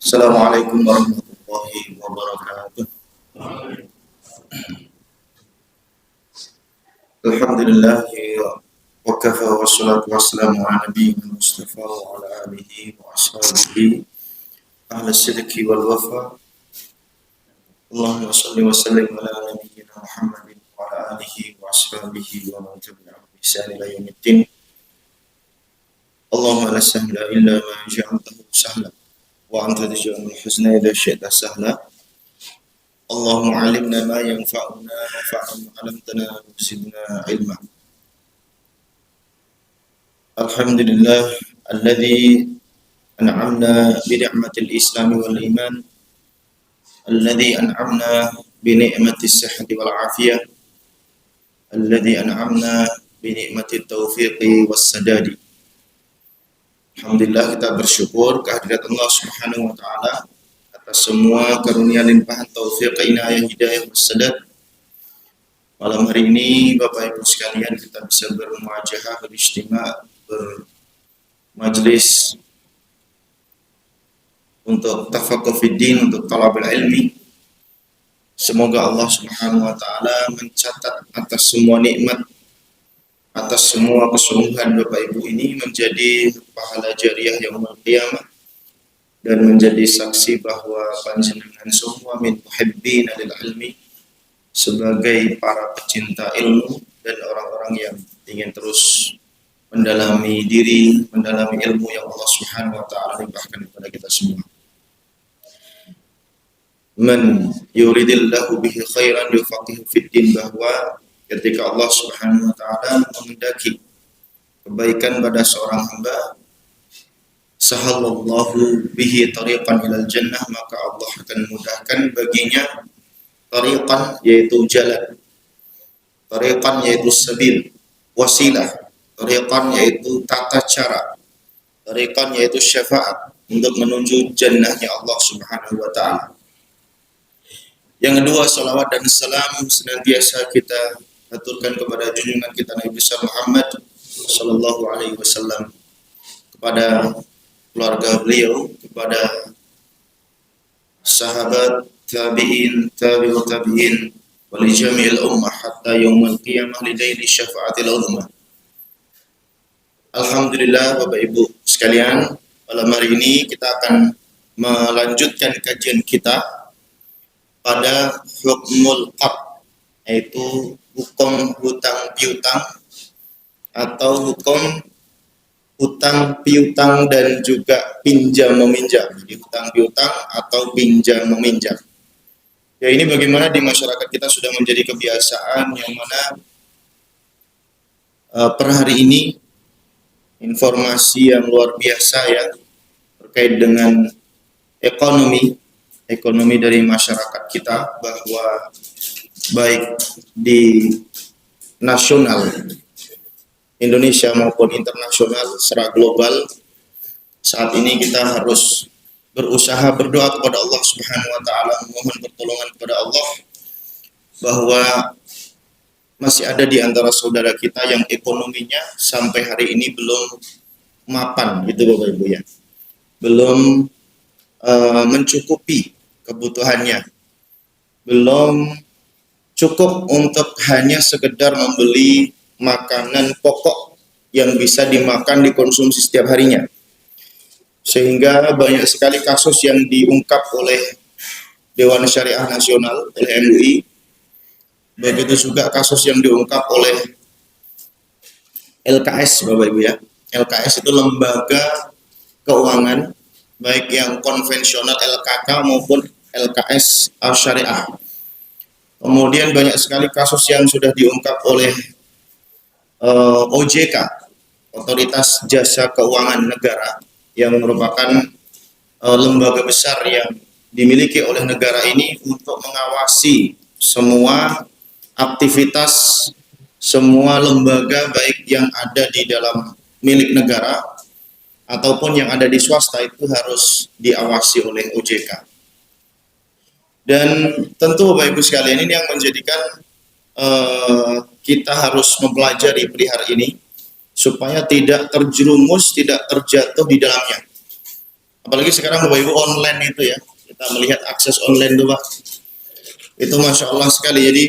Assalamualaikum warahmatullahi wabarakatuh. Alhamdulillah wa kafa wa salatu wassalamu ala nabiyyina Mustafa wa ala alihi wa ashabihi ahli sidqi wal wafa. Allahumma salli wa sallim ala nabiyyina Muhammadin wa ala alihi wa ashabihi wa man tabi'ahum bi ihsan ila yaumiddin. Allahumma la sahla illa ma ja'altahu sahla wa anta taj'alul huzna idza syi'ta sahla. Allahumma alimna ma yanfa'una wanfa'na ma 'allamtana wa zidna ilma. Alhamdulillah alladzi an'amna bi ni'matil islam wal iman, alladzi an'amna bi ni'matis sihhati wal afiyah, alladzi an'amna bi ni'matit taufiqi was sadadi. Alhamdulillah, kita bersyukur kehadirat Allah Subhanahu wa taala atas semua karunia limpahan taufik, inayah, hidayah, wassadad. Malam hari ini Bapak Ibu sekalian kita bisa bermuajahah, berijtima', bermajlis untuk tafaqquh fid din, untuk talabul ilmi. Semoga Allah Subhanahu wa taala mencatat atas semua nikmat, atas semua kesungguhan Bapak Ibu ini menjadi pahala jariah yaumul qiyamah, dan menjadi saksi bahwa panjenengan semua min muhibbina lil ilmi, sebagai para pecinta ilmu dan orang-orang yang ingin terus mendalami diri, mendalami ilmu yang Allah Subhanahu wa taala limpahkan kepada kita semua. Man yuridillahu bihi khairan yufaqihu fid din, bahwa ketika Allah Subhanahu wa taala menghendaki kebaikan pada seorang hamba, sahallallahu bihi tariqan ilal jannah, maka Allah akan mudahkan baginya tariqan, yaitu jalan, tariqan yaitu sabil, wasilah, tariqan yaitu tata cara, tariqan yaitu syafaat untuk menuju jannahnya Allah Subhanahu wa taala. Yang kedua, salawat dan salam senantiasa kita aturkan kepada junjungan kita Nabi besar Muhammad sallallahu alaihi wasallam, kepada keluarga beliau, kepada sahabat, tabi'in, tabi'ut tabi'in, wal jami'il ummah hatta yaumil qiyamah lidaini syafa'atil ummah. Alhamdulillah Bapak Ibu sekalian, malam hari ini kita akan melanjutkan kajian kita pada hukmul qard, yaitu hukum hutang piutang atau hukum hutang piutang dan juga pinjam meminjam. Jadi hutang piutang atau pinjam meminjam. Ya, ini bagaimana di masyarakat kita sudah menjadi kebiasaan, yang mana per hari ini informasi yang luar biasa ya terkait dengan ekonomi dari masyarakat kita, bahwa baik di nasional Indonesia maupun internasional secara global, saat ini kita harus berusaha berdoa kepada Allah Subhanahu wa taala, memohon pertolongan kepada Allah, bahwa masih ada di antara saudara kita yang ekonominya sampai hari ini belum mapan, gitu Bapak Ibu ya. Belum mencukupi kebutuhannya. Belum cukup untuk hanya sekedar membeli makanan pokok yang bisa dimakan, dikonsumsi setiap harinya. Sehingga banyak sekali kasus yang diungkap oleh Dewan Syariah Nasional, oleh MUI. Begitu juga kasus yang diungkap oleh LKS Bapak Ibu ya. LKS itu lembaga keuangan, baik yang konvensional LKK maupun LKS Syariah. Kemudian banyak sekali kasus yang sudah diungkap oleh OJK, Otoritas Jasa Keuangan Negara, yang merupakan lembaga besar yang dimiliki oleh negara ini untuk mengawasi semua aktivitas, semua lembaga baik yang ada di dalam milik negara ataupun yang ada di swasta, itu harus diawasi oleh OJK. Dan tentu Bapak Ibu sekalian, ini yang menjadikan kita harus mempelajari perihal ini supaya tidak terjerumus, tidak terjatuh di dalamnya. Apalagi sekarang Bapak Ibu online itu ya, kita melihat akses online itu Pak, itu Masya Allah sekali. Jadi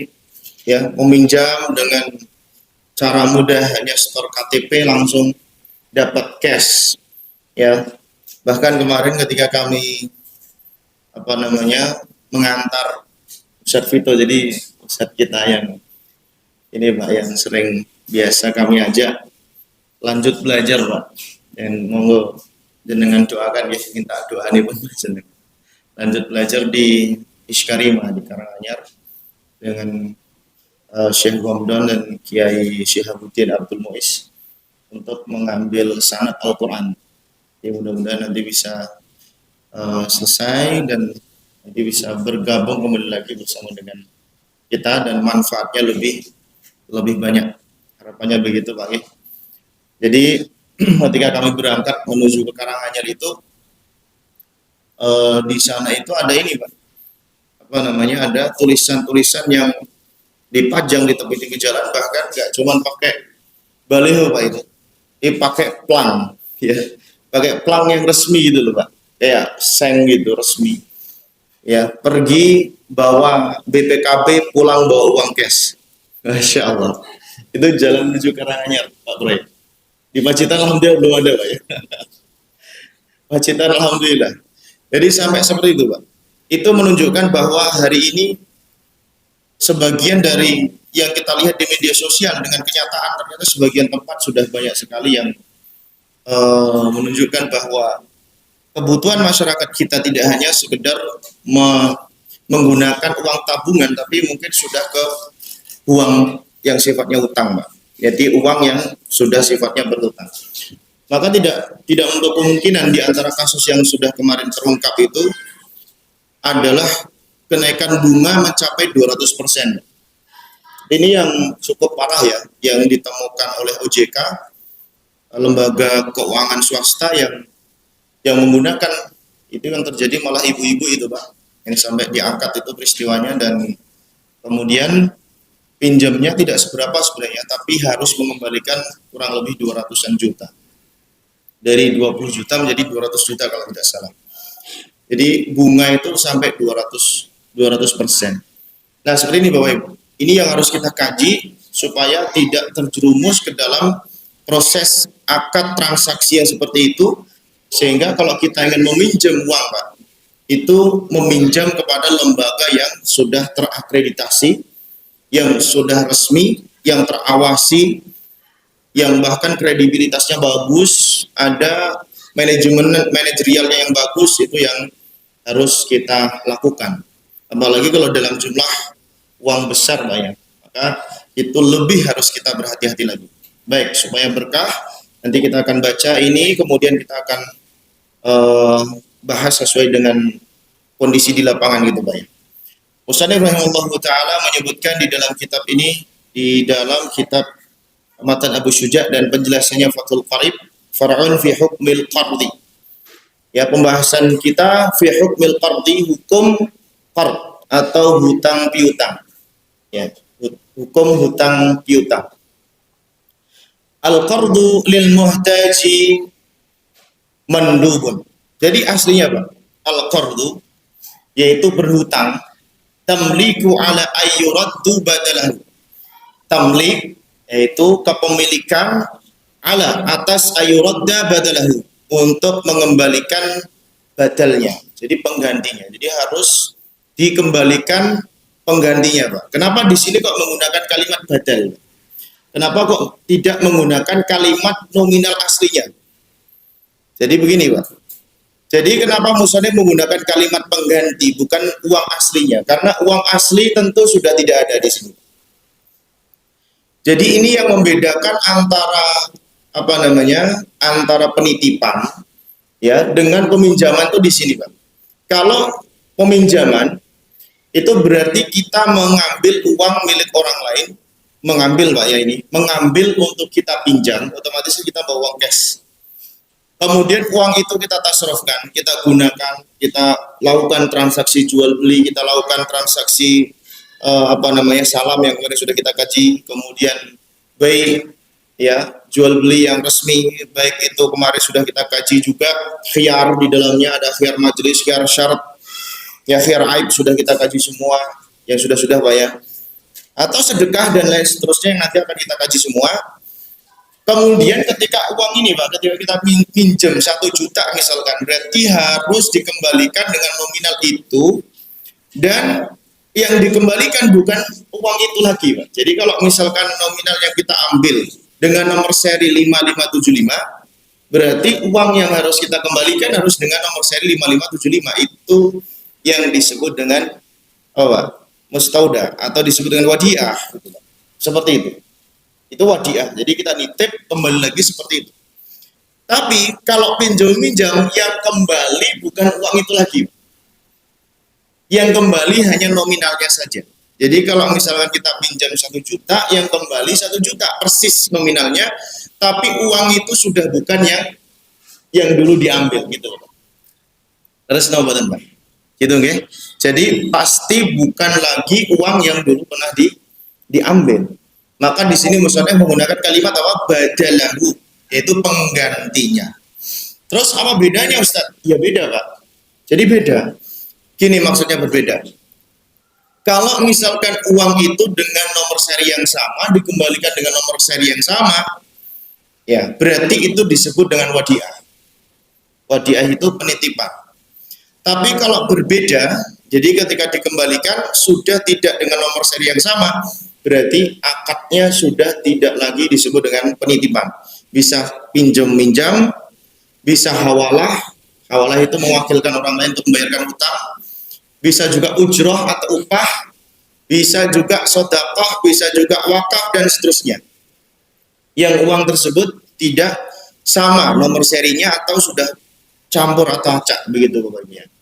ya meminjam dengan cara mudah, hanya store KTP langsung dapat cash ya. Bahkan kemarin ketika kami mengantar Ustadz Vito, jadi Ustadz kita yang ini Pak, yang sering biasa kami ajak lanjut belajar Pak, dan monggo jenengan doakan ya, minta doa nih Pak, lanjut belajar di Iskarima di Karanganyar dengan Syekh Gomdon dan Kiai Syihabuddin Abdul Muiz untuk mengambil sanad Al-Quran. Ya, mudah-mudahan nanti bisa selesai dan nanti bisa bergabung kembali lagi bersama dengan kita dan manfaatnya lebih banyak. Harapannya begitu Pak. Jadi ketika kami berangkat menuju ke Karanganyar itu di sana itu ada ini Pak, ada tulisan-tulisan yang dipajang di tepi-tepi jalan, bahkan nggak cuma pakai baliho Pak, itu pakai plang ya, pakai plang yang resmi gitu loh Pak, kayak seng gitu resmi ya, pergi bawa BPKB, pulang bawa uang cash. Masya Allah, itu jalan menuju Karanganyar Pak Bro. Di Pacitan alhamdulillah belum ada Pak ya. Pacitan alhamdulillah. Jadi sampai seperti itu Pak. Itu menunjukkan bahwa hari ini sebagian dari yang kita lihat di media sosial dengan kenyataan, ternyata sebagian tempat sudah banyak sekali yang menunjukkan bahwa kebutuhan masyarakat kita tidak hanya sekedar menggunakan uang tabungan, tapi mungkin sudah ke uang yang sifatnya utang Pak. Jadi uang yang sudah sifatnya berhutang. Maka tidak untuk kemungkinan di antara kasus yang sudah kemarin terungkap itu adalah kenaikan bunga mencapai 200%. Ini yang cukup parah ya, yang ditemukan oleh OJK, lembaga keuangan swasta yang menggunakan itu, yang terjadi malah ibu-ibu itu Pak. Ini sampai diangkat itu peristiwanya, dan kemudian pinjamnya tidak seberapa sebenarnya, tapi harus mengembalikan kurang lebih 200-an juta. Dari 20 juta menjadi 200 juta kalau tidak salah. Jadi bunga itu sampai 200%. Nah, seperti ini Bapak Ibu. Ini yang harus kita kaji supaya tidak terjerumus ke dalam proses akad transaksi yang seperti itu, sehingga kalau kita ingin meminjam uang Pak, itu meminjam kepada lembaga yang sudah terakreditasi, yang sudah resmi, yang terawasi, yang bahkan kredibilitasnya bagus, ada manajerialnya yang bagus, itu yang harus kita lakukan. Apalagi kalau dalam jumlah uang besar banyak, maka itu lebih harus kita berhati-hati lagi. Baik, supaya berkah, nanti kita akan baca ini, kemudian kita akan bahas sesuai dengan kondisi di lapangan gitu Pak ya. Ustaz rahimahullah ta'ala menyebutkan di dalam kitab ini, di dalam kitab Matan Abu Syuja dan penjelasannya Fathul Qarib, far'un fi hukmil qardi. Ya, pembahasan kita fi hukmil qardi, hukum qard atau hutang piutang. Ya, hukum hutang piutang. Al-qardu lil muhtaji mandubun. Jadi aslinya Pak, al-qardu yaitu berhutang, tamliku ala ayyuraddu badalahu. Tamlik yaitu kepemilikan, ala atas ayyuradda badalahu, untuk mengembalikan badalnya. Jadi penggantinya. Jadi harus dikembalikan penggantinya Pak. Kenapa di sini kok menggunakan kalimat badal? Kenapa kok tidak menggunakan kalimat nominal aslinya? Jadi begini Pak. Jadi kenapa musannif menggunakan kalimat pengganti, bukan uang aslinya? Karena uang asli tentu sudah tidak ada di sini. Jadi ini yang membedakan antara antara penitipan ya dengan peminjaman itu di sini Pak. Kalau peminjaman itu berarti kita mengambil uang milik orang lain, mengambil Pak ya, ini mengambil untuk kita pinjam, otomatis kita bawa uang cash. Kemudian uang itu kita tasrofkan, kita gunakan, kita lakukan transaksi jual beli, kita lakukan transaksi salam yang kemarin sudah kita kaji, kemudian bay, ya, jual beli yang resmi, baik itu kemarin sudah kita kaji juga khiyar di dalamnya, ada khiyar majelis, khiyar syarat, ya khiyar aib sudah kita kaji semua, yang sudah-sudah Pak ya. Atau sedekah dan lain seterusnya yang nanti akan kita kaji semua. Kemudian ketika uang ini Pak, ketika kita pinjam 1 juta misalkan, berarti harus dikembalikan dengan nominal itu, dan yang dikembalikan bukan uang itu lagi Pak. Jadi kalau misalkan nominal yang kita ambil dengan nomor seri 5575, berarti uang yang harus kita kembalikan harus dengan nomor seri 5575, itu yang disebut dengan apa? Mustauda, atau disebut dengan wadiah, seperti itu wadiah. Jadi kita nitip kembali lagi seperti itu. Tapi kalau pinjam minjam yang kembali bukan uang itu lagi, yang kembali hanya nominalnya saja. Jadi kalau misalkan kita pinjam 1 juta, yang kembali 1 juta persis nominalnya, tapi uang itu sudah bukan yang dulu diambil gitu. Terus nombatan Pak, gitu nggih. Jadi pasti bukan lagi uang yang dulu pernah diambil. Maka di sini musannaf menggunakan kalimat apa? Badalahu, yaitu penggantinya. Terus apa bedanya Ustaz? Ya beda Pak. Jadi beda. Gini maksudnya berbeda. Kalau misalkan uang itu dengan nomor seri yang sama dikembalikan dengan nomor seri yang sama, ya berarti itu disebut dengan wadiah. Wadiah itu penitipan. Tapi kalau berbeda, jadi ketika dikembalikan sudah tidak dengan nomor seri yang sama, berarti akadnya sudah tidak lagi disebut dengan penitipan. Bisa pinjam-minjam, bisa hawalah. Hawalah itu mewakilkan orang lain untuk membayarkan utang. Bisa juga ujroh atau upah. Bisa juga sodakoh, bisa juga wakaf, dan seterusnya. Yang uang tersebut tidak sama nomor serinya atau sudah campur atau acak, begitu Bapak-Ibu.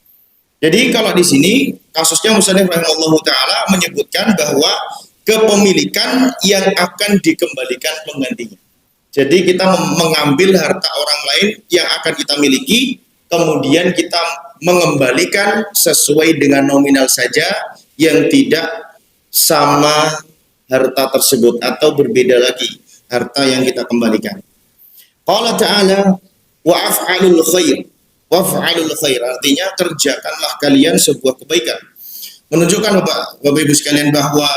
Jadi kalau di sini kasusnya musannif rahimahullahu taala menyebutkan bahwa kepemilikan yang akan dikembalikan penggantinya. Jadi kita mengambil harta orang lain yang akan kita miliki, kemudian kita mengembalikan sesuai dengan nominal saja, yang tidak sama harta tersebut atau berbeda lagi harta yang kita kembalikan. Qala ta'ala wa af'alul khair. Waf'alul khair, artinya kerjakanlah kalian sebuah kebaikan. Menunjukkan Bapak Ibu sekalian bahwa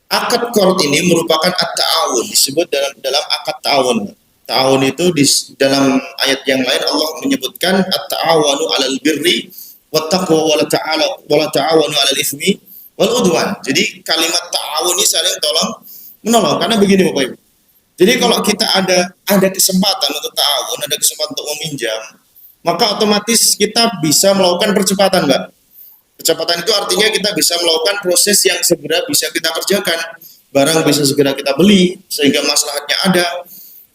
akad qard ini merupakan at-ta'awun, disebut dalam akad ta'awun. Ta'awun itu dalam ayat yang lain Allah menyebutkan at-ta'awanu 'alal birri wat taqwa wa la ta'awanu 'alal itsmi wal udwan. Jadi kalimat ta'awun ini saling tolong menolong, karena begini Bapak Ibu. Jadi kalau kita ada kesempatan untuk ta'awun, ada kesempatan untuk meminjam, maka otomatis kita bisa melakukan percepatan, Mbak. Percepatan itu artinya kita bisa melakukan proses yang segera bisa kita kerjakan. Barang bisa segera kita beli, sehingga maslahatnya ada.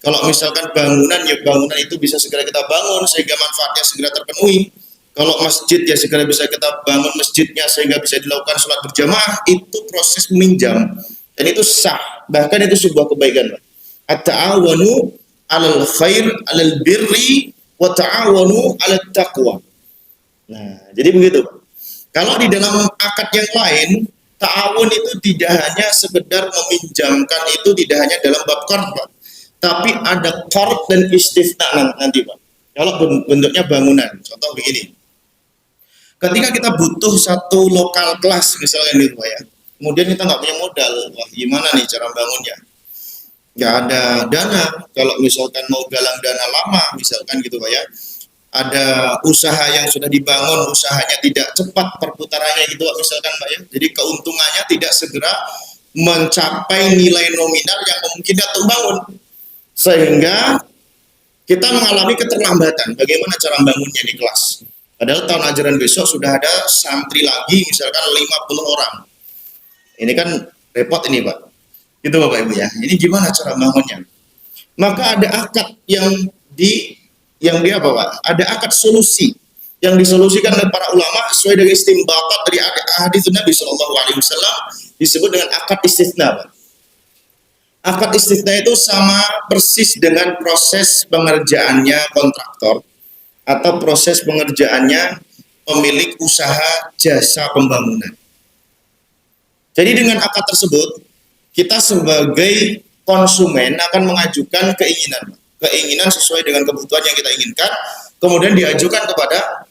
Kalau misalkan bangunan, ya bangunan itu bisa segera kita bangun, sehingga manfaatnya segera terpenuhi. Kalau masjid, ya segera bisa kita bangun masjidnya, sehingga bisa dilakukan sholat berjamaah. Itu proses meminjam. Dan itu sah. Bahkan itu sebuah kebaikan, Mbak. At-ta'awanu 'alal khair, 'alal birri, wa ta'awanu 'alat taqwa. Nah, jadi begitu. Kalau di dalam akad yang lain, ta'awun itu tidak hanya sekedar meminjamkan, itu tidak hanya dalam bab qard, Pak. Tapi ada qard dan istifna nanti, Pak. Kalau bentuknya bangunan, contoh begini. Ketika kita butuh satu lokal kelas misalnya gitu, Pak ya. Kemudian kita nggak punya modal, wah gimana nih cara bangunnya? Nggak ada dana. Kalau misalkan mau galang dana lama misalkan gitu Pak ya, ada usaha yang sudah dibangun, usahanya tidak cepat perputarannya gitu misalkan Pak ya, jadi keuntungannya tidak segera mencapai nilai nominal yang memungkinkan untuk bangun, sehingga kita mengalami keterlambatan bagaimana cara bangunnya di kelas. Padahal tahun ajaran besok sudah ada santri lagi misalkan 50 orang. Ini kan repot ini Pak. Gitu Bapak Ibu ya. Ini gimana cara bangunnya? Maka ada akad yang apa Pak? Ada akad solusi yang disolusikan oleh para ulama sesuai dengan istinbatat dari hadis Nabi Shallallahu Alaihi Wasallam, disebut dengan akad istisna, Pak. Akad istisna itu sama persis dengan proses pengerjaannya kontraktor atau proses pengerjaannya pemilik usaha jasa pembangunan. Jadi dengan akad tersebut, kita sebagai konsumen akan mengajukan keinginan sesuai dengan kebutuhan yang kita inginkan, kemudian diajukan kepada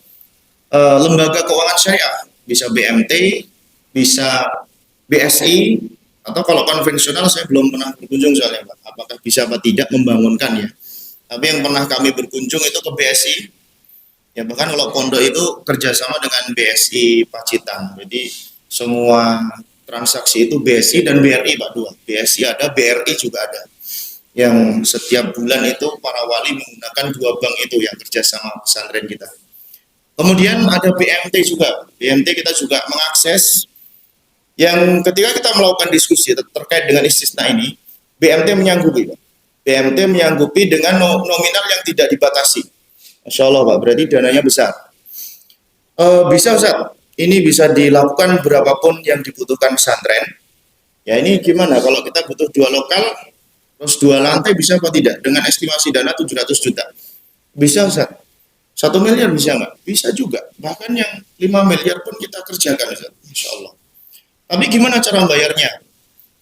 lembaga keuangan syariah, bisa BMT, bisa BSI, atau kalau konvensional saya belum pernah berkunjung soalnya Pak, apakah bisa apa tidak membangunkan ya. Tapi yang pernah kami berkunjung itu ke BSI, ya bahkan kalau pondok itu kerjasama dengan BSI Pacitan, jadi semua transaksi itu BSI dan BRI Pak, dua. BSI ada, BRI juga ada. Yang setiap bulan itu para wali menggunakan dua bank itu yang kerjasama pesantren kita. Kemudian ada BMT juga. BMT kita juga mengakses yang ketika kita melakukan diskusi terkait dengan istisna ini, BMT menyanggupi Pak. BMT menyanggupi dengan nominal yang tidak dibatasi. Masya Allah Pak, berarti dananya besar. Bisa Ustaz, ini bisa dilakukan berapapun yang dibutuhkan pesantren. Ya ini gimana kalau kita butuh 2 lokal, terus 2 lantai bisa apa tidak? Dengan estimasi dana 700 juta. Bisa Ustaz. 1 miliar bisa nggak? Bisa juga. Bahkan yang 5 miliar pun kita kerjakan Ustaz. Insya Allah. Tapi gimana cara bayarnya?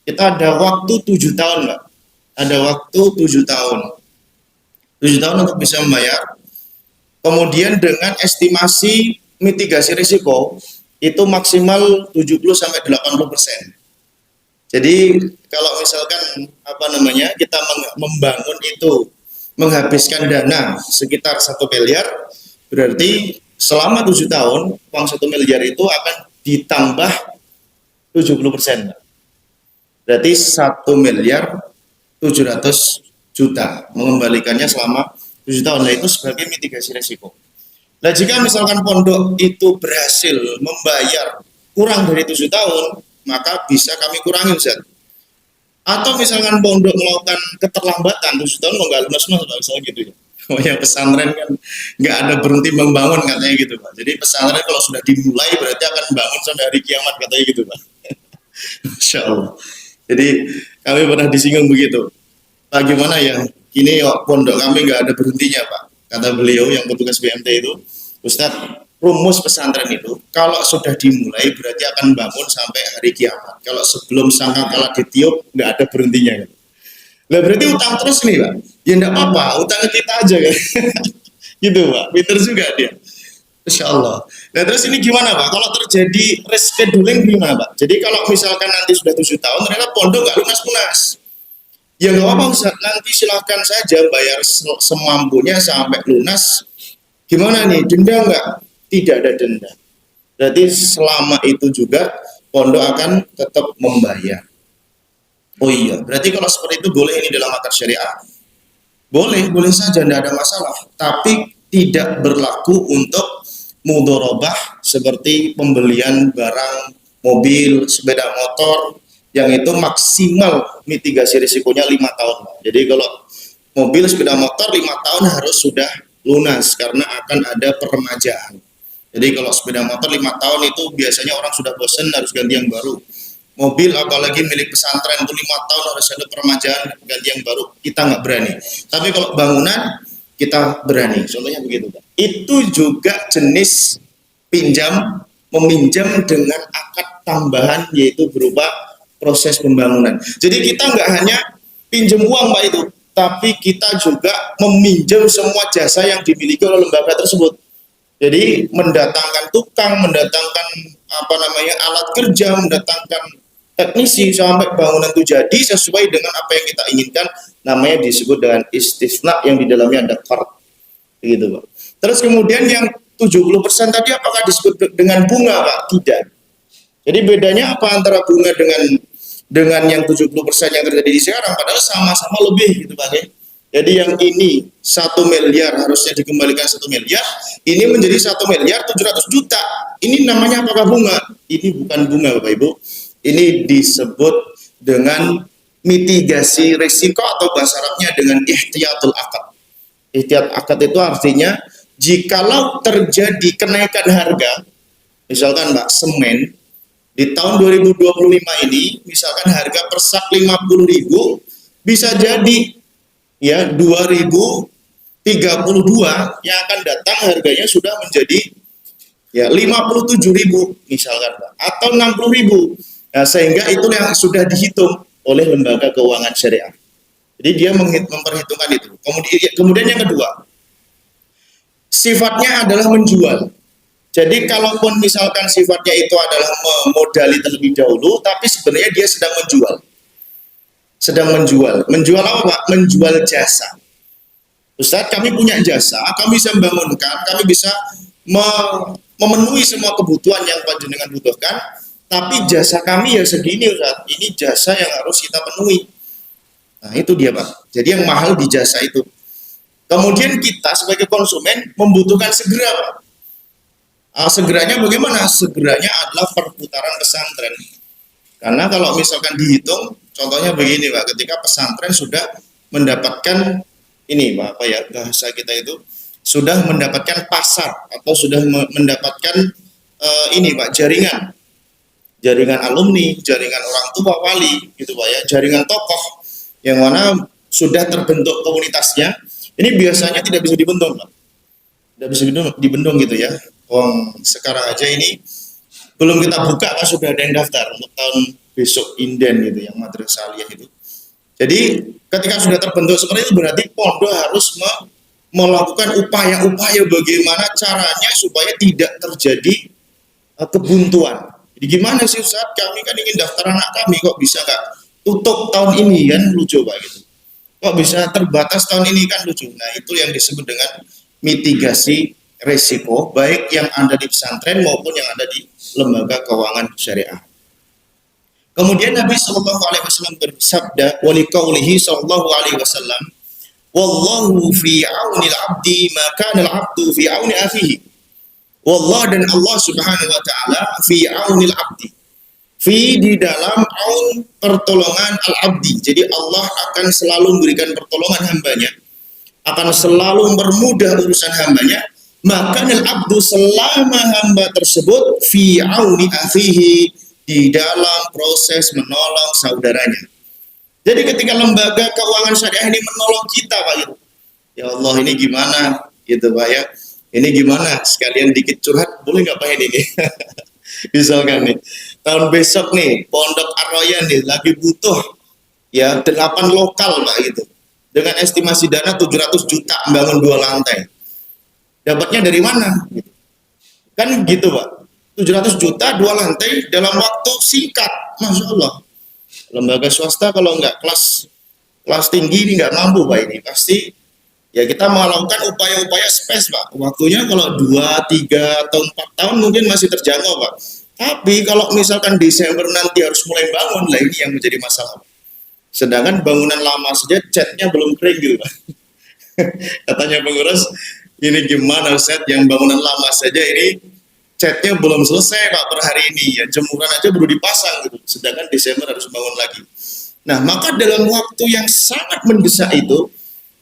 Kita ada waktu 7 tahun Mbak. Ada waktu 7 tahun. 7 tahun untuk bisa membayar. Kemudian dengan estimasi mitigasi risiko itu maksimal 70-80%. Jadi kalau misalkan kita membangun itu menghabiskan dana sekitar 1 miliar, berarti selama 7 tahun uang 1 miliar itu akan ditambah 70%. Berarti 1 miliar 700 juta mengembalikannya selama 7 tahun. Nah itu sebagai mitigasi risiko. Nah jika misalkan pondok itu berhasil membayar kurang dari 7 tahun, maka bisa kami kurangi Ustaz. Atau misalkan pondok melakukan keterlambatan 7 tahun nggak lunas-lunas misalnya gitu ya. Oh ya pesantren kan nggak ada berhenti membangun katanya gitu Pak. Jadi pesantren kalau sudah dimulai berarti akan bangun sampai hari kiamat katanya gitu Pak. Masya Allah. Jadi kami pernah disinggung begitu. Pak gimana ya? Ini pondok kami nggak ada berhentinya Pak. Kata beliau yang petugas BMT itu, Ustadz, rumus pesantren itu kalau sudah dimulai berarti akan bangun sampai hari kiamat. Kalau sebelum sangkakala ditiup nggak ada berhentinya. Lah berarti utang terus nih Pak. Ya enggak apa-apa, utang kita aja kan. Gitu Pak, pinter juga dia. Insya Allah. Nah terus ini gimana Pak? Kalau terjadi rescheduling gimana Pak? Jadi kalau misalkan nanti sudah 7 tahun ternyata pondok nggak lunas-lunas. Ya nggak apa-apa Ustaz, nanti silahkan saja bayar semampunya sampai lunas. Gimana nih, denda nggak? Tidak ada denda. Berarti selama itu juga pondok akan tetap membayar. Oh iya, berarti kalau seperti itu boleh ini dalam akad syariah. Boleh saja, tidak ada masalah. Tapi tidak berlaku untuk mudharabah seperti pembelian barang, mobil, sepeda motor, yang itu maksimal mitigasi risikonya 5 tahun. Jadi kalau mobil, sepeda motor 5 tahun harus sudah lunas karena akan ada peremajaan. Jadi kalau sepeda motor 5 tahun itu biasanya orang sudah bosan harus ganti yang baru. Mobil apalagi milik pesantren itu 5 tahun harus ada peremajaan ganti yang baru. Kita nggak berani. Tapi kalau bangunan kita berani. Contohnya begitu. Itu juga jenis meminjam dengan akad tambahan yaitu berupa proses pembangunan. Jadi kita nggak hanya pinjam uang Pak itu, tapi kita juga meminjam semua jasa yang dimiliki oleh lembaga tersebut. Jadi mendatangkan tukang, mendatangkan alat kerja, mendatangkan teknisi sampai bangunan itu jadi sesuai dengan apa yang kita inginkan, namanya disebut dengan istisna yang di dalamnya ada qard. Begitu Pak. Terus kemudian yang 70% tadi apakah disebut dengan bunga Pak? Tidak. Jadi bedanya apa antara bunga dengan yang 70% yang terjadi di sekarang, padahal sama-sama lebih gitu Pak ya. Jadi yang ini 1 miliar harusnya dikembalikan 1 miliar, ini menjadi 1 miliar 700 juta. Ini namanya apakah bunga? Ini bukan bunga Bapak Ibu. Ini disebut dengan mitigasi risiko atau bahasa Arabnya dengan ihtiyatul akad. Ihtiyat akad itu artinya jikalau terjadi kenaikan harga, misalkan Mbak semen di tahun 2025 ini misalkan harga per sak 50.000 bisa jadi ya 2032 yang akan datang harganya sudah menjadi ya 57.000 misalkan atau 60.000. Nah, sehingga itu yang sudah dihitung oleh lembaga keuangan syariah. Jadi dia memperhitungkan itu. Kemudian yang kedua, sifatnya adalah menjual. Jadi kalaupun misalkan sifatnya itu adalah memodali terlebih dahulu, tapi sebenarnya dia sedang menjual. Sedang menjual. Menjual apa, Pak? Menjual jasa. Ustadz, kami punya jasa, kami bisa membangunkan, kami bisa memenuhi semua kebutuhan yang panjenengan butuhkan, tapi jasa kami ya segini, Ustadz. Ini jasa yang harus kita penuhi. Nah, itu dia, Pak. Jadi yang mahal di jasa itu. Kemudian kita sebagai konsumen membutuhkan segera, Pak. Segeranya bagaimana? Segeranya adalah perputaran pesantren. Karena kalau misalkan dihitung, contohnya begini, Pak, ketika pesantren sudah mendapatkan ini, Pak, apa ya, bahasa kita itu sudah mendapatkan pasar atau sudah mendapatkan ini, Pak, jaringan alumni, jaringan orang tua wali, gitu, Pak ya, jaringan tokoh yang mana sudah terbentuk komunitasnya. Ini biasanya tidak bisa dibendung, Pak. Tidak bisa dibendung gitu ya. Sekarang aja ini belum kita buka, Pak, sudah ada yang daftar untuk tahun besok inden gitu, yang madrasah aliyah itu. Jadi ketika sudah terbentuk seperti itu, berarti pondok harus melakukan upaya-upaya bagaimana caranya supaya tidak terjadi kebuntuan. Jadi gimana sih, Ustaz? Kami kan ingin daftar anak kami, kok bisa nggak tutup tahun ini, kan lucu, Pak, gitu. Kok bisa terbatas tahun ini, kan lucu. Nah, itu yang disebut dengan mitigasi resiko, baik yang ada di pesantren maupun yang ada di lembaga keuangan syariah. Kemudian Nabi Shallallahu Alaihi Wasallam bersabda, "Walikaulihi Shallallahu Alaihi Wasallam, Wallahu fi auni al-abdi maka al-abdu fi auni akhihi." Wallah, dan Allah Subhanahu Wa Taala fi auni al-abdi. Fi di dalam aun pertolongan al-abdi. Jadi Allah akan selalu memberikan pertolongan hambanya, akan selalu mempermudah urusan hambanya. Maka al-abdu, selama hamba tersebut fi auni akhihi, di dalam proses menolong saudaranya. Jadi ketika lembaga keuangan syariah ini menolong kita, Pak, gitu. Ya Allah, ini gimana gitu, Pak ya. Ini gimana? Sekalian dikit curhat, boleh nggak, Pak, ini? Misalkan nih, tahun besok nih Pondok Ar-Royan nih lagi butuh ya 8 lokal, Pak, gitu. Dengan estimasi dana 700 juta membangun 2 lantai. Dapatnya dari mana? Gitu. Kan gitu, Pak. 700 juta 2 lantai dalam waktu singkat, Masya Allah. Lembaga swasta kalau nggak kelas tinggi ini nggak mampu, Pak, ini pasti ya kita melakukan upaya-upaya space, Pak. Waktunya kalau 2, 3 atau 4 tahun mungkin masih terjangkau, Pak. Tapi kalau misalkan Desember nanti harus mulai bangun, lah ini yang menjadi masalah. Sedangkan bangunan lama saja catnya belum kering gitu, Pak. Katanya pengurus, ini gimana, Ustaz, yang bangunan lama saja ini catnya belum selesai, Pak, per hari ini ya, jemuran aja baru dipasang gitu, sedangkan Desember harus bangun lagi. Nah, maka dalam waktu yang sangat mendesak itu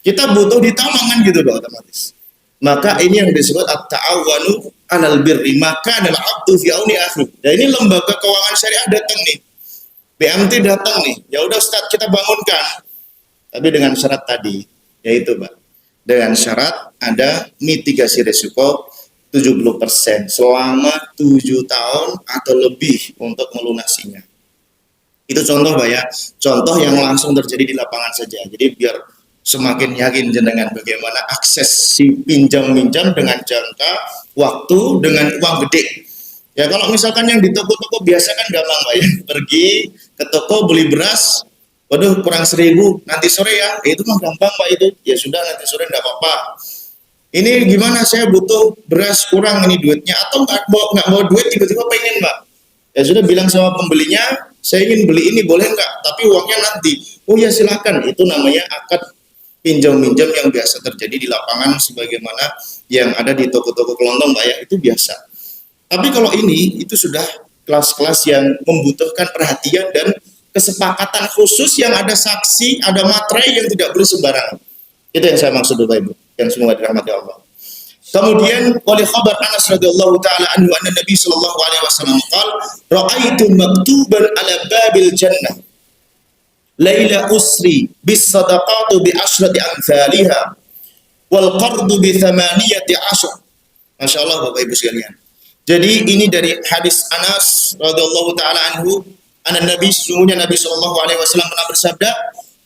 kita butuh ditolongan gitu, Pak, otomatis. Maka ini yang disebut at-ta'awanu 'alal birri, maka adalah abdu fi auni akhi. Nah, ini lembaga keuangan syariah datang nih, BMT datang nih, ya udah Ustaz, kita bangunkan, tapi dengan syarat tadi, yaitu, Pak, dengan syarat ada mitigasi risiko 70% selama 7 tahun atau lebih untuk melunasinya. Itu contoh, Pak ya. Contoh yang langsung terjadi di lapangan saja. Jadi biar semakin yakin jenengan bagaimana akses si pinjam-minjam dengan jangka waktu dengan uang gede. Ya kalau misalkan yang di toko-toko biasa kan gampang, Pak ya. Pergi ke toko beli beras, waduh kurang 1.000, nanti sore ya. Itu mah gampang, Pak, itu. Ya sudah, nanti sore enggak apa-apa. Ini gimana, saya butuh beras kurang ini duitnya, atau nggak mau duit, tiba-tiba pengen, Pak. Ya sudah, bilang sama pembelinya, saya ingin beli ini, boleh nggak? Tapi uangnya nanti. Oh ya silakan. Itu namanya akad pinjam-minjam yang biasa terjadi di lapangan sebagaimana yang ada di toko-toko kelontong, Pak ya, itu biasa. Tapi kalau ini, itu sudah kelas-kelas yang membutuhkan perhatian dan kesepakatan khusus yang ada saksi, ada materai yang tidak boleh sembarangan. Itu yang saya maksud, Bapak Ibu, yang semua dirahmati Allah. Kemudian oleh khabar Anas radhiyallahu taala anhu anna Nabi sallallahu alaihi wasallam qala ra'aitu maktuban ala babil jannah laila usri bis sadaqatu bi ashrati amthaliha wal qardu bi thamaniyati ashr. Masyaallah, Bapak Ibu sekalian. Jadi ini dari hadis Anas radhiyallahu taala anhu anna Nabi, sesungguhnya Nabi sallallahu alaihi wasallam pernah bersabda,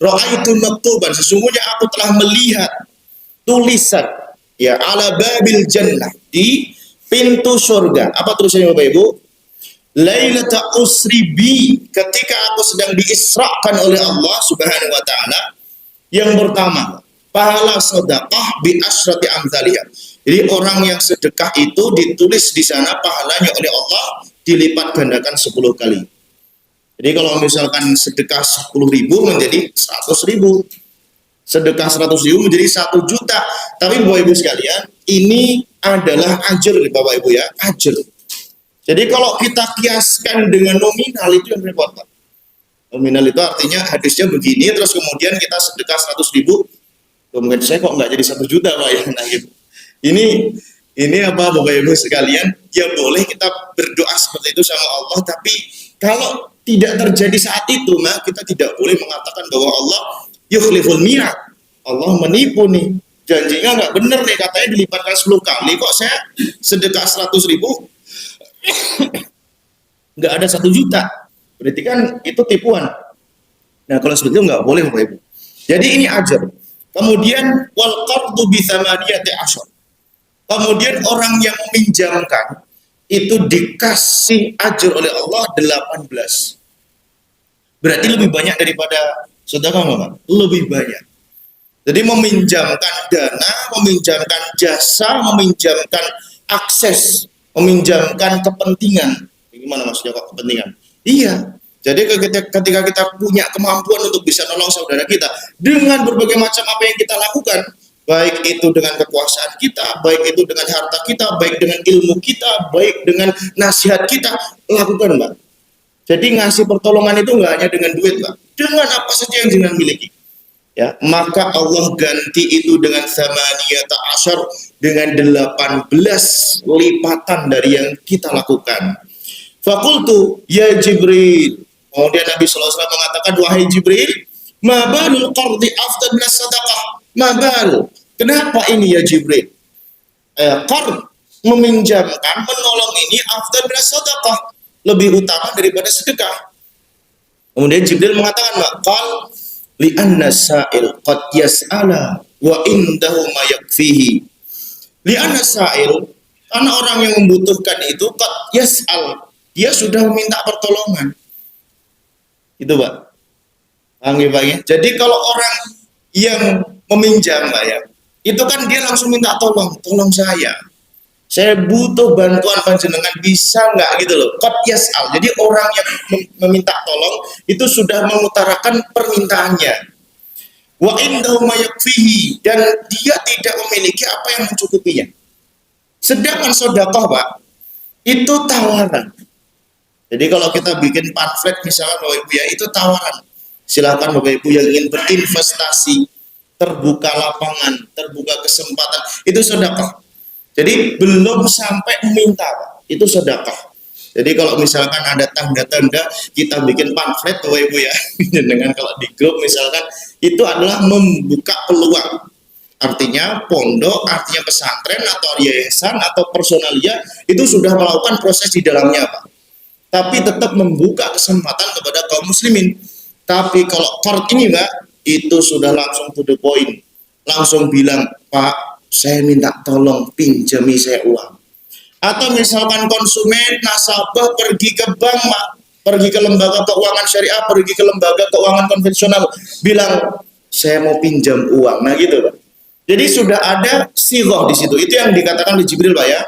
Ra'aitu maktuban, sesungguhnya aku telah melihat tulisan ya ala babil jannah, di pintu surga. Apa tulisannya Bapak Ibu? Lailata usri bi, ketika aku sedang diisrakan oleh Allah Subhanahu wa taala. Yang pertama, pahala sedekah bi asyrati amsalihah. Jadi orang yang sedekah itu ditulis di sana pahalanya oleh Allah dilipat gandakan 10 kali. Jadi kalau misalkan sedekah 10.000 menjadi 100.000. Sedekah 100.000 menjadi 1 juta. Tapi Bapak Ibu sekalian, ini adalah ajr Bapak Ibu ya, ajr. Jadi kalau kita kiaskan dengan nominal itu yang repot Pak. Nominal itu artinya hadisnya begini, terus kemudian kita sedekah 100.000, kemudian saya kok nggak jadi 1 juta Pak ya. Nah gitu. Ini apa Bapak Ibu sekalian, ya boleh kita berdoa seperti itu sama Allah, tapi kalau tidak terjadi saat itu, nah kita tidak boleh mengatakan bahwa Allah yukhliful mi'ad. Allah menipu nih, janjinya nggak bener nih, katanya dilipatkan 10 kali, kok saya sedekah 100.000 nggak ada 1 juta. Berarti kan itu tipuan. Nah kalau seperti itu nggak boleh Bapak Ibu. Jadi ini ajar. Kemudian wal qardu bi thamaniyati asyar. Kemudian orang yang meminjamkan itu dikasih ajar oleh Allah 18. Berarti lebih banyak daripada sedekah Bapak? Lebih banyak. Jadi meminjamkan dana, meminjamkan jasa, meminjamkan akses, meminjamkan kepentingan. Gimana maksudnya kok kepentingan? Iya. Jadi ketika kita punya kemampuan untuk bisa nolong saudara kita dengan berbagai macam apa yang kita lakukan, baik itu dengan kekuasaan kita, baik itu dengan harta kita, baik dengan ilmu kita, baik dengan nasihat kita, lakukan Mbak. Jadi ngasih pertolongan itu nggak hanya dengan duit Mbak, dengan apa saja yang jenengan miliki. Ya, maka Allah ganti itu dengan tsamaniyata asyar, dengan 18 lipatan dari yang kita lakukan. Fakultu ya Jibril. Kemudian Nabi SAW mengatakan, wahai Jibril, mabalul qardi afdal min sadaqah. Mabal. Kenapa ini ya Jibril? Qard, meminjamkan, menolong ini afdal min sadaqah, lebih utama daripada sedekah. Kemudian Jibril mengatakan, qal li anna sa'il qad yas'ala wa indahu ma yakfihi. Li anna sa'il, karena orang yang membutuhkan itu qad yas'al, dia sudah meminta pertolongan. Itu Pak. Paham ya Pak ya? Jadi kalau orang yang meminjam Pak ya, itu kan dia langsung minta tolong saya butuh bantuan panjenengan, bisa nggak gitu loh. Qad yas'al. Jadi orang yang meminta tolong itu sudah mengutarakan permintaannya. Wa indahu ma yakfihi, dan dia tidak memiliki apa yang mencukupinya. Sedangkan sedekah Pak, itu tawaran. Jadi kalau kita bikin pamflet misalnya Bapak Ibu ya, itu tawaran. Silakan Bapak Ibu yang ingin berinvestasi, terbuka lapangan, terbuka kesempatan, itu sedekah. Jadi belum sampai meminta, Pak. Itu sedekah. Jadi kalau misalkan ada tanda-tanda kita bikin pamflet Bapak Ibu ya, dengan kalau di grup misalkan, itu adalah membuka peluang. Artinya pondok, artinya pesantren atau yayasan atau personalia itu sudah melakukan proses di dalamnya Pak. Tapi tetap membuka kesempatan kepada kaum muslimin. Tapi kalau qard ini Mbak, itu sudah langsung to the point. Langsung bilang, Pak, saya minta tolong pinjami saya uang. Atau misalkan konsumen, nasabah pergi ke bank, Pak, pergi ke lembaga keuangan syariah, pergi ke lembaga keuangan konvensional, bilang, saya mau pinjam uang. Nah gitu Pak. Jadi sudah ada sighah di situ. Itu yang dikatakan di Jibril Pak ya.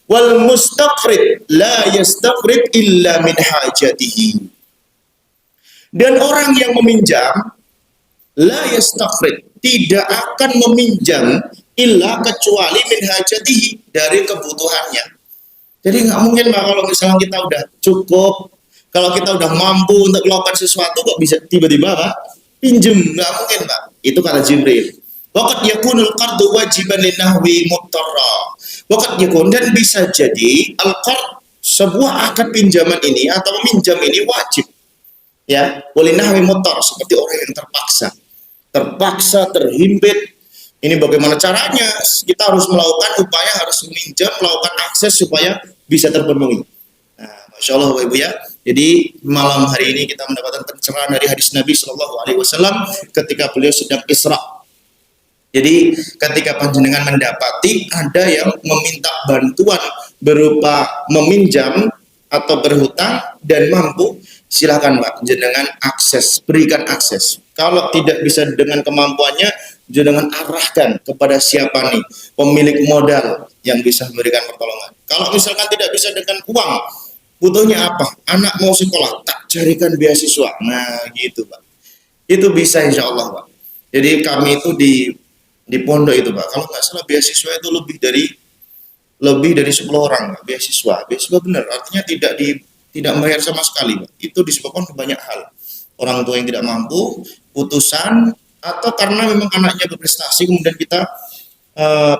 Wal mustaqrid la yastaqrid illa min hajatihi. Dan orang yang meminjam la yastaqrid, tidak akan meminjam illa kecuali min hajatihi, dari kebutuhannya. Jadi nggak mungkin Pak kalau misalnya kita udah cukup, kalau kita udah mampu untuk melakukan sesuatu kok bisa tiba-tiba Pak pinjem, nggak mungkin Pak. Itu kata Jibril. Waqad yakunul qardu wajiban linahwi muttarra. Waqad yakun, dan bisa jadi al-qard, sebuah akad pinjaman ini atau meminjam ini wajib. Ya, walinahwi muttar, seperti orang yang terpaksa, terhimpit. Ini bagaimana caranya? Kita harus melakukan upaya, harus meminjam, melakukan akses supaya bisa terpenuhi. Nah, Masya Allah Bapak Ibu ya. Jadi malam hari ini kita mendapatkan pencerahan dari hadis Nabi Shallallahu Alaihi Wasallam ketika beliau sedang Isra. Jadi ketika panjenengan mendapati ada yang meminta bantuan berupa meminjam atau berhutang dan mampu, silakan Pak, jenengan akses, berikan akses. Kalau tidak bisa dengan kemampuannya, jenengan arahkan kepada siapa nih pemilik modal yang bisa memberikan pertolongan. Kalau misalkan tidak bisa dengan uang, butuhnya apa? Anak mau sekolah, tak carikan beasiswa. Nah, gitu Pak. Itu bisa insya Allah Pak. Jadi kami itu di pondok itu Pak, kalau nggak salah beasiswa itu lebih dari 10 orang Pak, beasiswa benar, artinya tidak bayar sama sekali Pak. Itu disebabkan banyak hal, orang tua yang tidak mampu, putusan, atau karena memang anaknya berprestasi kemudian kita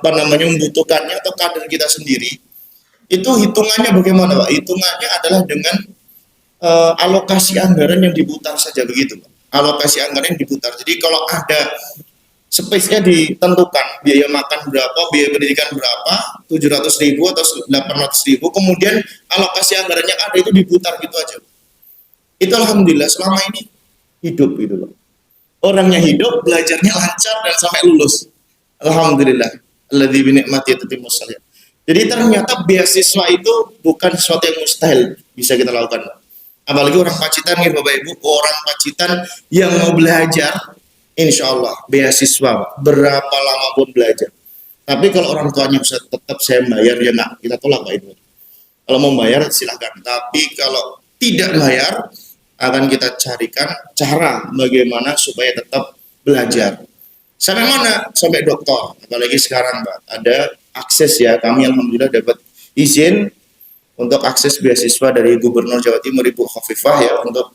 membutuhkannya, atau kader kita sendiri. Itu hitungannya bagaimana Pak? Hitungannya adalah dengan alokasi anggaran yang diputar saja begitu Pak. Alokasi anggaran yang diputar. Jadi kalau ada space-nya ditentukan, biaya makan berapa, biaya pendidikan berapa, 700.000 atau 800.000, kemudian alokasi anggaran yang ada itu diputar gitu aja. Itu alhamdulillah selama ini hidup gitu loh. Orangnya hidup, belajarnya lancar dan sampai lulus. Alhamdulillah. Alladzi bi ni'mati tatimmus shalihat. Jadi ternyata beasiswa itu bukan sesuatu yang mustahil bisa kita lakukan. Apalagi orang Pacitan nih Bapak Ibu, orang Pacitan yang mau belajar, insya Allah beasiswa berapa lama pun belajar. Tapi kalau orang tuanya bisa tetap saya bayar, ya nak, kita tolak Pak Ibu. Kalau mau bayar silahkan. Tapi kalau tidak bayar, akan kita carikan cara bagaimana supaya tetap belajar. Sampai mana? Sampai doktor. Apalagi sekarang Pak, ada akses ya. Kami alhamdulillah dapat izin untuk akses beasiswa dari Gubernur Jawa Timur Ibu Khofifah ya. Untuk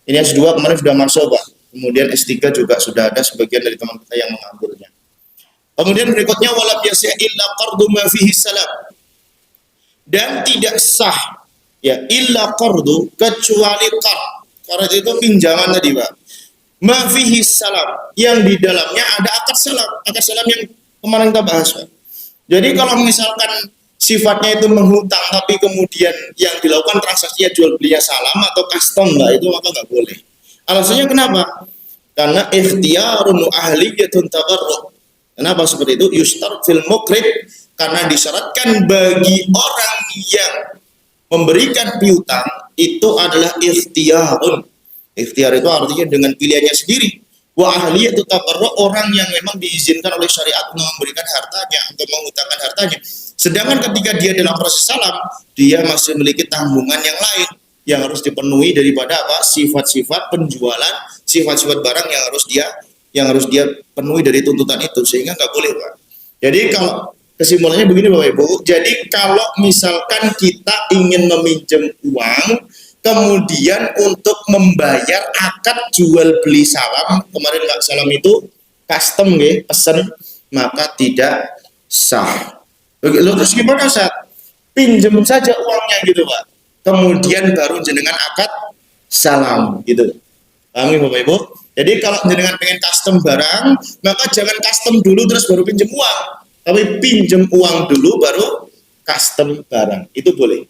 ini S2 kemarin sudah masuk Pak. Kemudian S3 juga sudah ada sebagian dari teman kita yang mengambilnya. Kemudian berikutnya walam yasih illa qardu ma fihi salam. Dan tidak sah ya illa qardu kecuali qard. Qard itu pinjaman tadi Pak. Ma fihi salam yang di dalamnya ada akad salam. Akad salam yang kemarin kita bahas Pak. Jadi kalau misalkan sifatnya itu menghutang tapi kemudian yang dilakukan transaksinya jual belinya salam atau custom Mbak, itu maka nggak boleh. Alasannya kenapa? Karena ikhtiyarun ahliyatun tabarruk. Kenapa seperti itu? Yustar fil mukrib, karena disyaratkan bagi orang yang memberikan piutang itu adalah ikhtiyarun. Ikhtiyar itu artinya dengan pilihannya sendiri. Wa ahliyatun tabarruk, orang yang memang diizinkan oleh syariat memberikan hartanya atau menghutangkan hartanya. Sedangkan ketika dia dalam proses salam, dia masih memiliki tanggungan yang lain yang harus dipenuhi daripada apa? Sifat-sifat penjualan, sifat-sifat barang yang harus dia penuhi dari tuntutan itu, sehingga nggak boleh Pak. Jadi kalau kesimpulannya begini Bapak Ibu, jadi kalau misalkan kita ingin meminjam uang, kemudian untuk membayar akad jual beli salam, kemarin Pak salam itu custom ya, pesan, maka tidak sah. Lalu terus gimana saat pinjam saja uangnya gitu Pak, kemudian baru jenengan akad salam gitu. Paham Bapak Ibu? Jadi kalau jenengan pengen custom barang, maka jangan custom dulu terus baru pinjam uang, tapi pinjam uang dulu baru custom barang. Itu boleh.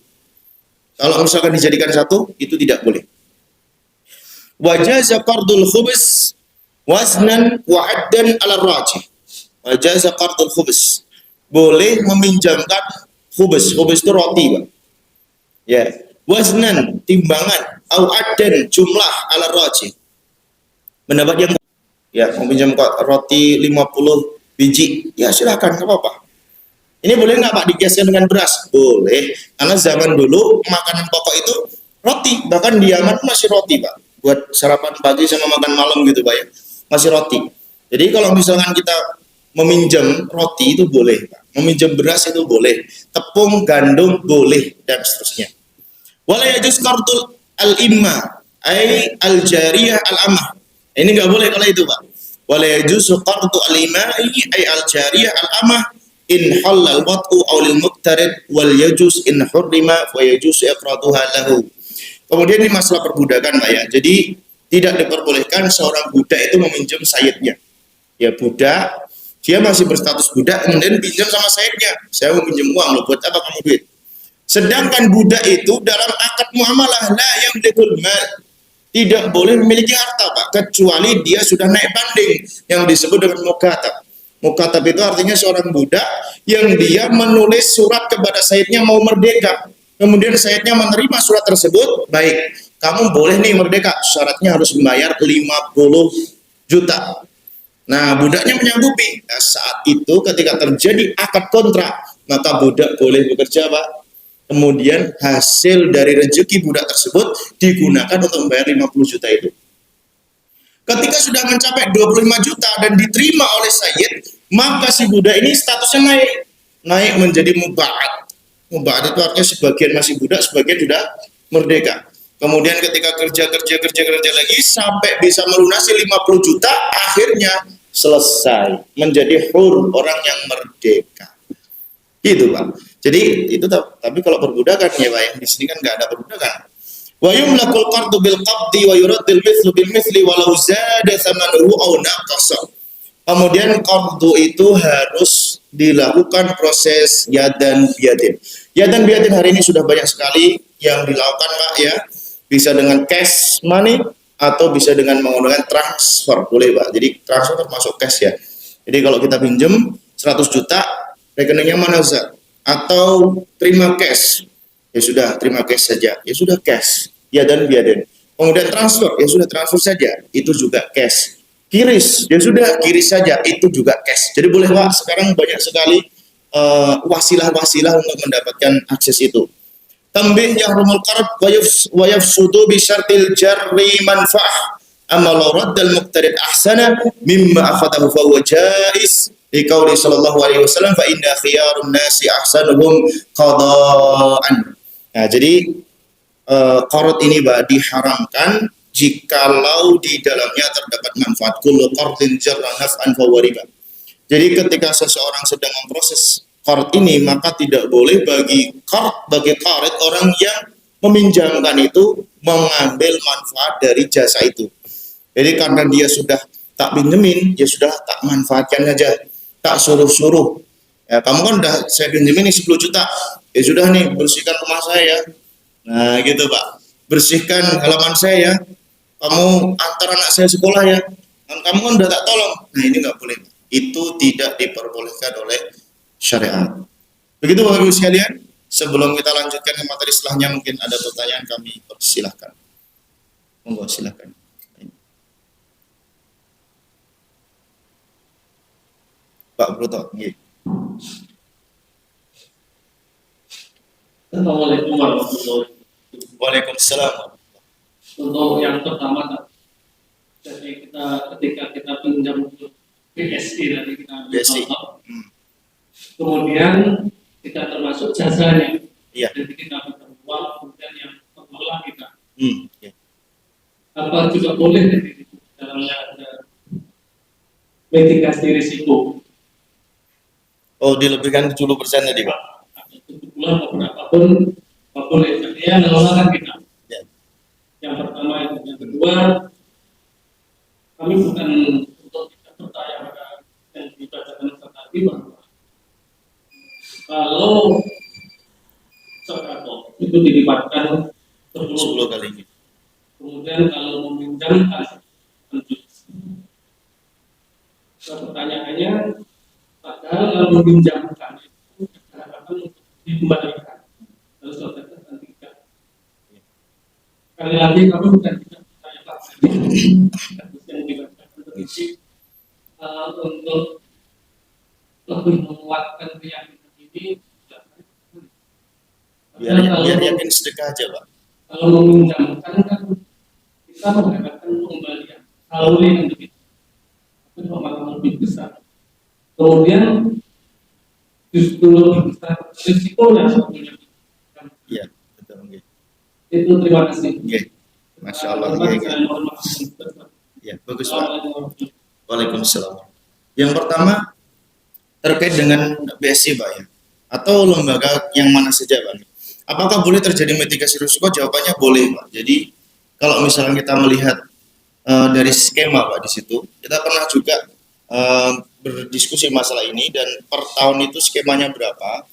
Kalau misalkan dijadikan satu, itu tidak boleh. Wajaza qardul khubus waznan wa addan ala rajih. Wajaza qardul khubus. Boleh meminjamkan khubus. Khubus itu roti, Pak. Ya, waznan timbangan, au addan jumlah ala rajih. Pendapat yang ya meminjam roti 50 biji, ya silakan, enggak apa-apa. Ini boleh nggak Pak dikiaskan dengan beras? Boleh, karena zaman dulu makanan pokok itu roti, bahkan di Yaman masih roti Pak, buat sarapan pagi sama makan malam gitu Pak ya, masih roti. Jadi kalau misalkan kita meminjam roti itu boleh Pak, meminjam beras itu boleh, tepung, gandum boleh, dan seterusnya. Wala yajuz qardul al-imma ay al-jariyah al-amah. Ini nggak boleh kalau itu Pak. Wala yajuz qardu al-imma ay al-jariyah al-amah in halal wat'u aw lil muqtarid wal yajuz in hurrima wa yajuz iqraduha lahu. Kemudian ini masalah perbudakan Pak ya. Jadi tidak diperbolehkan seorang budak itu meminjam sayyidnya. Ya budak, dia masih berstatus budak kemudian pinjam sama sayyidnya. Saya mau pinjam uang loh, buat apa kamu duit? Sedangkan budak itu dalam akad muamalah la yamlikul mal, tidak boleh memiliki harta Pak, kecuali dia sudah naik banding yang disebut dengan mukatab. Mukatab itu artinya seorang budak yang dia menulis surat kepada sayyidnya mau merdeka. Kemudian sayyidnya menerima surat tersebut, baik, kamu boleh nih merdeka, syaratnya harus membayar 50 juta. Nah, budaknya menyanggupi. Nah, saat itu ketika terjadi akad kontrak, maka budak boleh bekerja, Pak. Kemudian hasil dari rezeki budak tersebut digunakan untuk membayar 50 juta itu. Ketika sudah mencapai 25 juta dan diterima oleh Sayyid, maka si budak ini statusnya naik menjadi muba'ad. Muba'ad itu artinya sebagian masih budak, sebagian sudah merdeka. Kemudian ketika kerja lagi sampai bisa melunasi 50 juta, akhirnya selesai menjadi hur, orang yang merdeka. Itu Pak. Jadi itu tapi kalau perbudakan ya Pak, yang di sini kan nggak ada perbudakan. Wa yumlakul qardu bil qabdi wa yuraddil mithlu bil mithli walau zada thamanuhu aw naqasa. Kemudian qardu itu harus dilakukan proses yadan biadin. Yadan biadin hari ini sudah banyak sekali yang dilakukan Pak ya. Bisa dengan cash money atau bisa dengan menggunakan transfer, boleh Pak. Jadi transfer termasuk cash ya. Jadi kalau kita pinjam 100 juta, rekeningnya mana Ustaz? Atau terima cash, ya sudah terima cash saja, ya sudah cash, ya dan biaden. Kemudian transfer, ya sudah transfer saja, itu juga cash. Kiris, ya sudah kiris saja, itu juga cash. Jadi boleh Pak, sekarang banyak sekali wasilah-wasilah untuk mendapatkan akses itu. Tambih yang rumul qarab wa yafsudu bi syartil jarri manfa'ah amma law raddal muqtarid ahsana mimma akhadahu fa huwa jaiz liqauli sallallahu alaihi wasallam fa inna khiyarun nasi ahsanuhum qada'an. Nah, jadi qarad ini Pak diharamkan jikalau di dalamnya terdapat manfaat. Kullu qardin jarra naf'an fa huwa riba. Jadi ketika seseorang sedang memproses qard ini, maka tidak boleh bagi qarid orang yang meminjamkan itu mengambil manfaat dari jasa itu. Jadi karena dia sudah tak pinjemin, ya sudah tak manfaatkan saja, tak suruh-suruh. Ya, kamu kan udah saya pinjemin nih 10 juta, ya sudah nih bersihkan rumah saya. Nah gitu Pak, bersihkan halaman saya ya, kamu antar anak saya sekolah ya, kamu kan udah tak tolong. Nah ini nggak boleh, itu tidak diperbolehkan oleh syariat. Begitu Bapak Ibu sekalian, sebelum kita lanjutkan ke materi setelahnya, mungkin ada pertanyaan, kami persilahkan. Monggo silahkan. Pak Broto. Assalamualaikum warahmatullahi wabarakatuh. Waalaikumsalam. Untuk yang pertama, jadi ketika kita pinjam untuk BSI tadi kita BSI. Kemudian kita termasuk jasanya. Iya. Jadi kita pinjam uang, kemudian yang mengelola kita. Ya. Apa juga boleh di dalamnya ada mitigasi risiko. Oh, dilebihkan 70% tadi Pak. 7 bulan atau berapapun boleh. Jadi yang mengelola kita. Ya. Yang pertama itu. Yang kedua, kami bukan untuk tidak percaya pada yang dibacakan tadi bahwa kalau sedekah itu dilibatkan 10 kali. Kemudian kalau meminjamkan lanjut. Pertanyaannya, padahal kalau meminjamkan itu harapan untuk dikembalikan. Lalu saudara kan tidak. Sekali lagi kami bukan tidak percaya yang dibacakan tadi untuk lebih menguatkan keyakinan ini. Biar yakin sedekah aja Pak. Kalau meminjamkan kan kita mengharapkan pengembalian saluri yang lebih besar. Kemudian justru lebih besar risikonya sebetulnya. Iya, betul. Okay. Itu terima kasih. Okay. Masya Allah. Ya, bagus Pak. Waalaikumsalam. Yang pertama terkait dengan BSI Pak ya, atau lembaga yang mana saja Pak. Apakah boleh terjadi mitigasi risiko? Jawabannya boleh Pak. Jadi kalau misalnya kita melihat dari skema Pak di situ, kita pernah juga berdiskusi masalah ini dan per tahun itu skemanya berapa.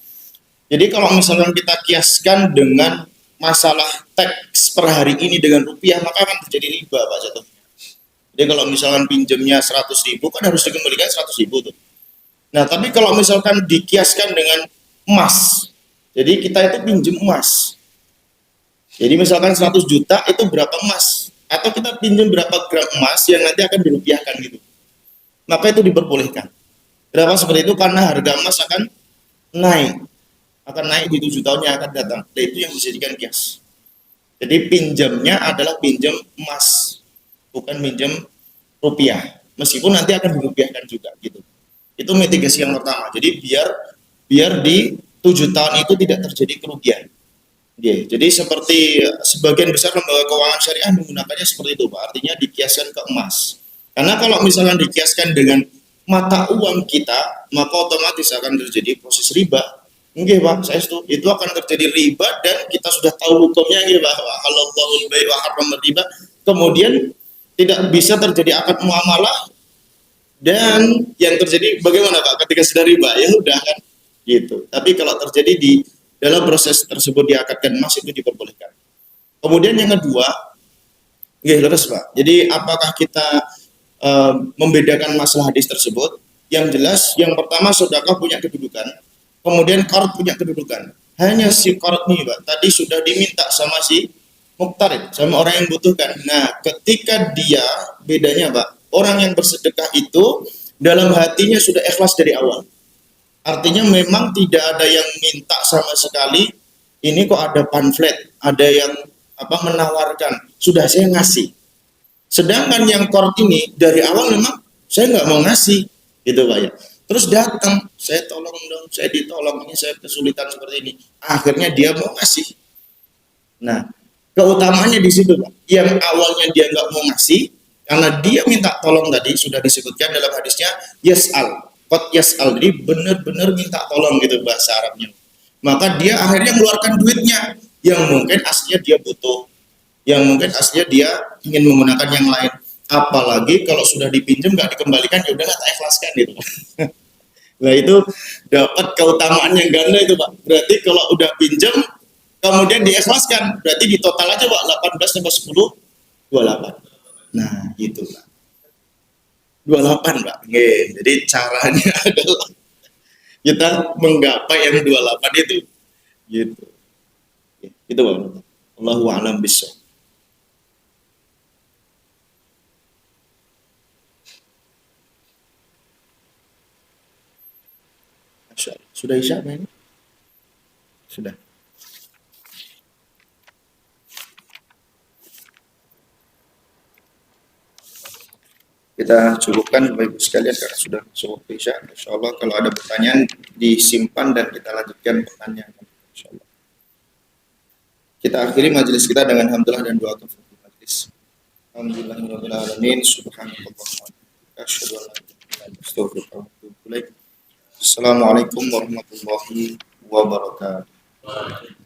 Jadi kalau misalkan kita kiaskan dengan masalah teks per hari ini dengan rupiah, maka akan terjadi riba Pak jatuh. Jadi kalau misalkan pinjamnya 100.000 kan harus dikembalikan 100.000 tuh. Nah, tapi kalau misalkan dikiaskan dengan emas, jadi kita itu pinjam emas. Jadi misalkan 100 juta itu berapa emas? Atau kita pinjam berapa gram emas yang nanti akan dirupiahkan gitu. Maka itu diperbolehkan. Kenapa seperti itu? Karena harga emas akan naik. Akan naik di 7 tahun yang akan datang. Dan itu yang bisa dijadikan kias. Jadi pinjamnya adalah pinjam emas, bukan pinjam rupiah. Meskipun nanti akan dirupiahkan juga gitu. Itu mitigasi yang pertama. Jadi biar di 7 tahun itu tidak terjadi kerugian. Jadi seperti sebagian besar lembaga keuangan syariah menggunakannya seperti itu, Pak. Artinya dikiaskan ke emas. Karena kalau misalnya dikiaskan dengan mata uang kita, maka otomatis akan terjadi proses riba. Nggih, Pak, saya setuju. Itu akan terjadi riba dan kita sudah tahu hukumnya nggih, Pak. Halallahul bai' wa harramar riba. Kemudian tidak bisa terjadi akad muamalah dan yang terjadi bagaimana Pak ketika sudah riba? Ya udah kan gitu. Tapi kalau terjadi di dalam proses tersebut diakadkan emas itu diperbolehkan. Kemudian yang kedua, nggih leres Pak. Jadi apakah kita membedakan masalah hadis tersebut? Yang jelas yang pertama sedekah punya kedudukan, kemudian qard punya kedudukan. Hanya si qard nih Pak, tadi sudah diminta sama si muqtarid, sama orang yang butuhkan. Nah, ketika dia bedanya Pak, orang yang bersedekah itu dalam hatinya sudah ikhlas dari awal. Artinya memang tidak ada yang minta sama sekali. Ini kok ada pamflet, ada yang menawarkan. Sudah saya ngasih. Sedangkan yang qard ini dari awal memang saya nggak mau ngasih, gitu Pak ya. Terus datang, saya tolong dong, saya ditolong, ini saya kesulitan seperti ini. Akhirnya dia mau ngasih. Nah, keutamaannya di situ Pak. Yang awalnya dia nggak mau ngasih, karena dia minta tolong tadi sudah disebutkan dalam hadisnya yas'al, qad yas'al, jadi benar-benar minta tolong gitu bahasa Arabnya. Maka dia akhirnya mengeluarkan duitnya yang mungkin aslinya dia butuh, yang mungkin aslinya dia ingin menggunakan yang lain. Apalagi kalau sudah dipinjam nggak dikembalikan, ya udah nggak ikhlaskan gitu. Nah itu dapat keutamaan yang ganda itu Pak. Berarti kalau udah pinjam kemudian diikhlaskan, berarti di total aja Pak 18 tambah 10 28. Nah gitu Pak. 28 Pak. Oke, jadi caranya adalah kita menggapai yang 28 itu gitu. Itu Pak. Allahu a'lam bishawab. Sudah isya ini? Sudah. Kita cukupkan Bapak Ibu sekalian karena sudah masuk waktu isya. Insyaallah kalau ada pertanyaan disimpan dan kita lanjutkan pertanyaan. Insyaallah. Kita akhiri majelis kita dengan hamdalah dan doa kafaratul majelis. Alhamdulillahirabbil alamin. Subhanallah. Asyhadu an la ilaha illallah. Assalamualaikum warahmatullahi wabarakatuh.